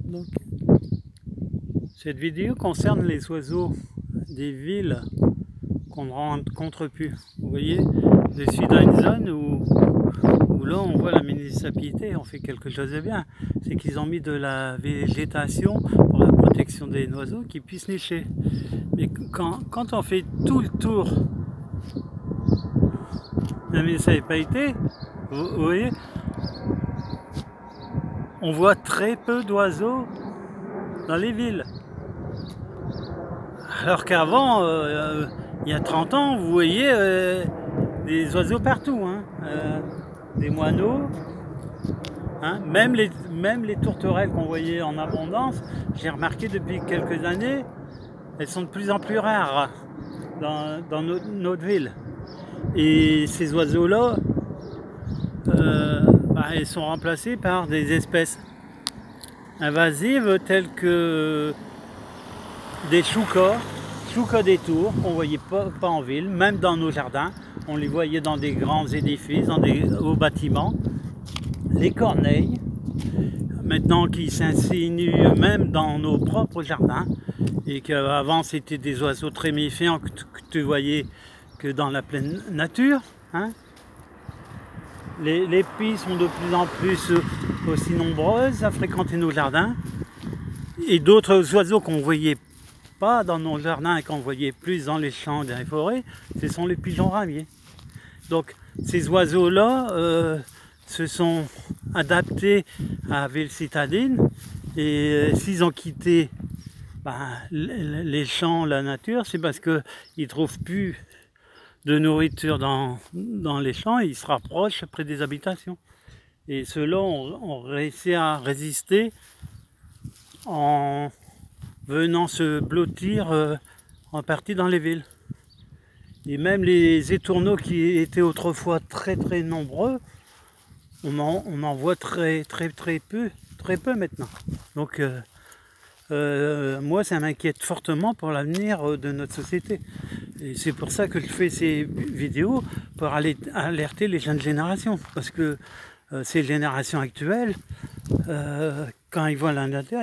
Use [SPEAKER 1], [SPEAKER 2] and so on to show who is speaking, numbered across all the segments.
[SPEAKER 1] Donc, cette vidéo concerne les oiseaux des villes qu'on ne rencontre plus. Vous voyez, je suis dans une zone où là on voit la municipalité, on fait quelque chose de bien. C'est qu'ils ont mis de la végétation pour la protection des oiseaux qui puissent nicher. Mais quand on fait tout le tour de la municipalité, vous voyez, on voit très peu d'oiseaux dans les villes. Alors qu'avant, il y a 30 ans, vous voyez des oiseaux partout, hein, des moineaux, hein, même les tourterelles qu'on voyait en abondance, j'ai remarqué depuis quelques années, elles sont de plus en plus rares dans notre ville. Et ces oiseaux-là, ils sont remplacés par des espèces invasives telles que des choucas des tours qu'on ne voyait pas en ville, même dans nos jardins. On les voyait dans des grands édifices, dans des hauts bâtiments. Les corneilles, maintenant qui s'insinuent même dans nos propres jardins, et qu'avant c'était des oiseaux très méfiants que tu voyais que dans la pleine nature, hein. Les pies sont de plus en plus aussi nombreuses à fréquenter nos jardins, et d'autres oiseaux qu'on ne voyait pas dans nos jardins et qu'on voyait plus dans les champs et dans les forêts, ce sont les pigeons ramiers. Donc ces oiseaux-là se sont adaptés à la ville citadine, et s'ils ont quitté les champs, la nature, c'est parce qu'ils ne trouvent plus de nourriture dans les champs et ils se rapprochent près des habitations. Et ceux-là ont réussi à résister en venant se blottir en partie dans les villes. Et même les étourneaux qui étaient autrefois très nombreux, on en voit très peu maintenant. Donc moi ça m'inquiète fortement pour l'avenir de notre société. Et c'est pour ça que je fais ces vidéos, pour aller alerter les jeunes générations. Parce que ces générations actuelles, quand ils voient la nature,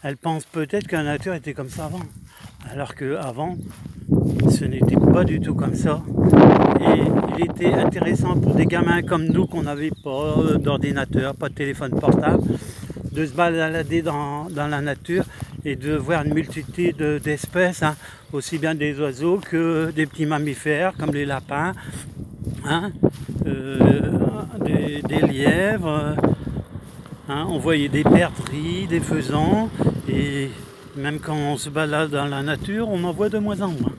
[SPEAKER 1] elles pensent peut-être que la nature était comme ça avant. Alors qu'avant, ce n'était pas du tout comme ça. Et il était intéressant pour des gamins comme nous, qu'on n'avait pas d'ordinateur, pas de téléphone portable, de se balader dans la nature et de voir une multitude d'espèces, hein, aussi bien des oiseaux que des petits mammifères comme les lapins, hein, des lièvres, hein, on voyait des perdrix, des faisans, et même quand on se balade dans la nature, on en voit de moins en moins.